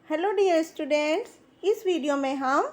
Hello dear students, इस video में हम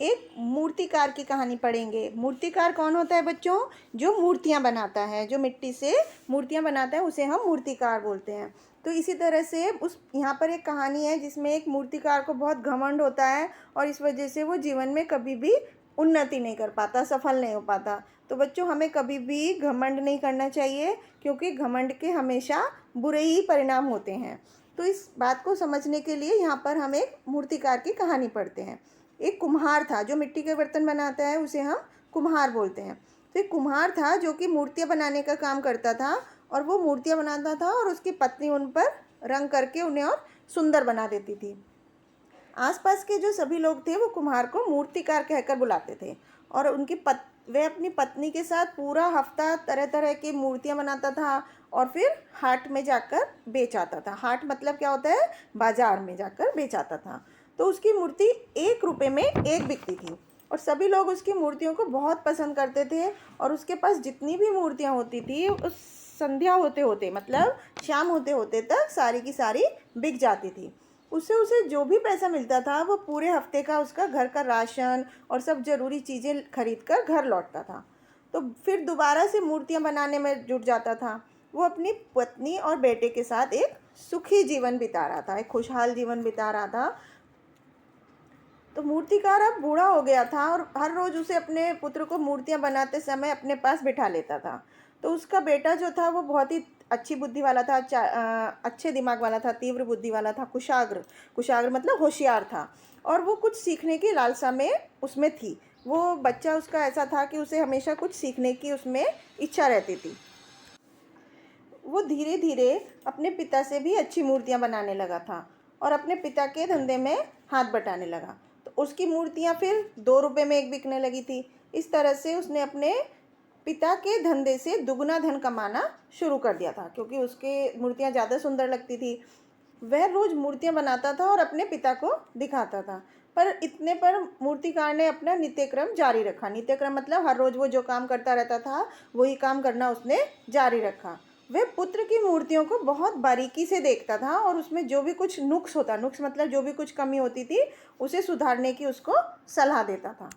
एक मूर्तिकार की कहानी पढ़ेंगे। मूर्तिकार कौन होता है बच्चों? जो मूर्तियां बनाता है, जो मिट्टी से मूर्तियां बनाता है उसे हम मूर्तिकार बोलते हैं। तो इसी तरह से उस यहाँ पर एक कहानी है जिसमें एक मूर्तिकार को बहुत घमंड होता है और इस वजह से वो जीवन में कभी भी उन्नति नहीं कर पाता, सफल नहीं हो पाता। तो बच्चों, हमें कभी भी घमंड नहीं करना चाहिए क्योंकि घमंड के हमेशा बुरे ही परिणाम होते हैं। तो इस बात को समझने के लिए यहाँ पर हम एक मूर्तिकार की कहानी पढ़ते हैं। एक कुम्हार था जो मिट्टी के बर्तन बनाता है, उसे हम कुम्हार बोलते हैं। तो एक कुम्हार था जो कि मूर्तियाँ बनाने का काम करता था और वो मूर्तियाँ बनाता था और उसकी पत्नी उन पर रंग करके उन्हें और सुंदर बना देती थी। आसपास के जो सभी लोग थे वो कुम्हार को मूर्तिकार कहकर बुलाते थे और वह अपनी पत्नी के साथ पूरा हफ्ता तरह तरह की मूर्तियाँ बनाता था और फिर हाट में जाकर बेच आता था। हाट मतलब क्या होता है? बाजार में जाकर बेच आता था। तो उसकी मूर्ति 1 रुपये में एक बिकती थी और सभी लोग उसकी मूर्तियों को बहुत पसंद करते थे और उसके पास जितनी भी मूर्तियाँ होती थी उस संध्या होते होते मतलब शाम होते होते तक सारी की सारी बिक जाती थी। उससे उसे जो भी पैसा मिलता था वो पूरे हफ्ते का उसका घर का राशन और सब ज़रूरी चीज़ें खरीद कर घर लौटता था। तो फिर दोबारा से मूर्तियाँ बनाने में जुट जाता था। वो अपनी पत्नी और बेटे के साथ एक सुखी जीवन बिता रहा था, एक खुशहाल जीवन बिता रहा था। तो मूर्तिकार अब बूढ़ा हो गया था और हर रोज़ उसे अपने पुत्र को मूर्तियाँ बनाते समय अपने पास बिठा लेता था। तो उसका बेटा जो था वो बहुत ही अच्छी बुद्धि वाला था, अच्छे दिमाग वाला था, तीव्र बुद्धि वाला था, कुशाग्र कुशाग्र मतलब होशियार था और वो कुछ सीखने की लालसा में उसमें थी। वो बच्चा उसका ऐसा था कि उसे हमेशा कुछ सीखने की उसमें इच्छा रहती थी। वो धीरे धीरे अपने पिता से भी अच्छी मूर्तियाँ बनाने लगा था और अपने पिता के धंधे में हाथ बटाने लगा। तो उसकी मूर्तियाँ फिर 2 रुपये में एक बिकने लगी थी। इस तरह से उसने अपने पिता के धंधे से दुगना धन कमाना शुरू कर दिया था क्योंकि उसके मूर्तियाँ ज़्यादा सुंदर लगती थी। वह रोज़ मूर्तियाँ बनाता था और अपने पिता को दिखाता था। पर इतने पर मूर्तिकार ने अपना नित्यक्रम जारी रखा। नित्यक्रम मतलब हर रोज़ वो जो काम करता रहता था वही काम करना उसने जारी रखा। वह पुत्र की मूर्तियों को बहुत बारीकी से देखता था और उसमें जो भी कुछ नुक्स मतलब जो भी कुछ कमी होती थी उसे सुधारने की उसको सलाह देता था।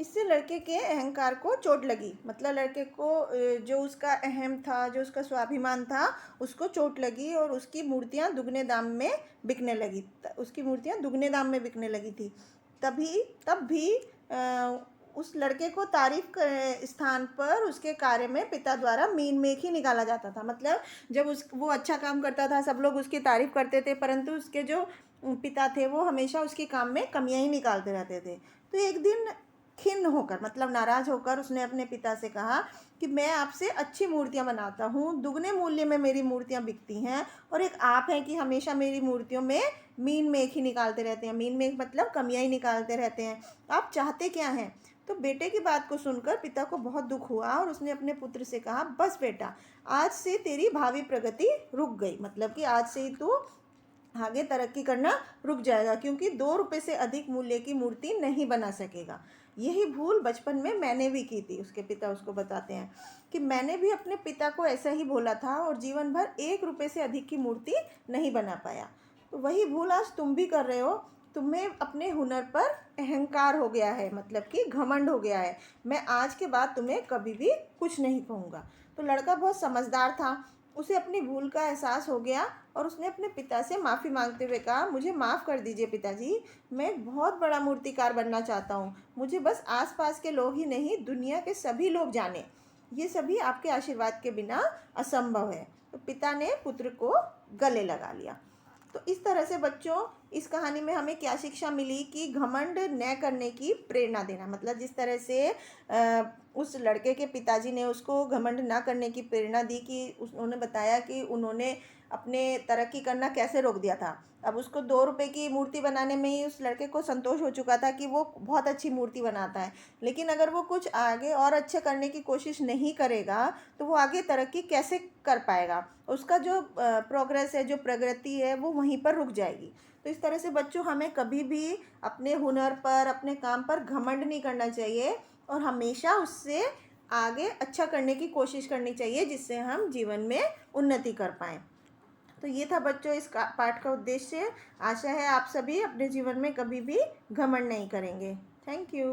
इससे लड़के के अहंकार को चोट लगी, मतलब लड़के को जो उसका अहम था, जो उसका स्वाभिमान था, उसको चोट लगी और उसकी मूर्तियाँ दुगने दाम में बिकने लगी। उसकी मूर्तियाँ दुगने दाम में बिकने लगी थी। तब भी उस लड़के को तारीफ के स्थान पर उसके कार्य में पिता द्वारा मीन मेख ही निकाला जाता था। मतलब जब वो अच्छा काम करता था सब लोग उसकी तारीफ करते थे, परंतु उसके जो पिता थे वो हमेशा उसके काम में कमियां ही निकालते रहते थे। तो एक दिन खिन्न होकर मतलब नाराज होकर उसने अपने पिता से कहा कि मैं आपसे अच्छी मूर्तियां बनाता हूँ, दुगने मूल्य में मेरी मूर्तियां बिकती हैं और एक आप हैं कि हमेशा मेरी मूर्तियों में मीन मेख ही निकालते रहते हैं। मीन मेख मतलब कमियां ही निकालते रहते हैं। आप चाहते क्या हैं? तो बेटे की बात को सुनकर पिता को बहुत दुख हुआ और उसने अपने पुत्र से कहा, बस बेटा, आज से तेरी भावी प्रगति रुक गई। मतलब कि आज से ही तू आगे तरक्की करना रुक जाएगा क्योंकि 2 रुपये से अधिक मूल्य की मूर्ति नहीं बना सकेगा। यही भूल बचपन में मैंने भी की थी। उसके पिता उसको बताते हैं कि मैंने भी अपने पिता को ऐसा ही बोला था और जीवन भर 1 रुपये से अधिक की मूर्ति नहीं बना पाया। तो वही भूल आज तुम भी कर रहे हो। तुम्हें अपने हुनर पर अहंकार हो गया है, मतलब कि घमंड हो गया है। मैं आज के बाद तुम्हें कभी भी कुछ नहीं कहूँगा। तो लड़का बहुत समझदार था, उसे अपनी भूल का एहसास हो गया और उसने अपने पिता से माफ़ी मांगते हुए कहा, मुझे माफ़ कर दीजिए पिताजी, मैं एक बहुत बड़ा मूर्तिकार बनना चाहता हूँ। मुझे बस आसपास के लोग ही नहीं, दुनिया के सभी लोग जाने। ये सभी आपके आशीर्वाद के बिना असंभव है। तो पिता ने पुत्र को गले लगा लिया। तो इस तरह से बच्चों, इस कहानी में हमें क्या शिक्षा मिली कि घमंड न करने की प्रेरणा देना। मतलब जिस तरह से उस लड़के के पिताजी ने उसको घमंड ना करने की प्रेरणा दी कि उन्होंने बताया कि उन्होंने अपने तरक्की करना कैसे रोक दिया था। अब उसको 2 रुपये की मूर्ति बनाने में ही उस लड़के को संतोष हो चुका था कि वो बहुत अच्छी मूर्ति बनाता है, लेकिन अगर वो कुछ आगे और अच्छा करने की कोशिश नहीं करेगा तो वो आगे तरक्की कैसे कर पाएगा? उसका जो प्रोग्रेस है, जो प्रगति है, वो वहीं पर रुक जाएगी। तो इस तरह से बच्चों, हमें कभी भी अपने हुनर पर, अपने काम पर घमंड नहीं करना चाहिए और हमेशा उससे आगे अच्छा करने की कोशिश करनी चाहिए जिससे हम जीवन में उन्नति कर पाएँ। तो ये था बच्चों इस पाठ का उद्देश्य। आशा है आप सभी अपने जीवन में कभी भी घमंड नहीं करेंगे। Thank you.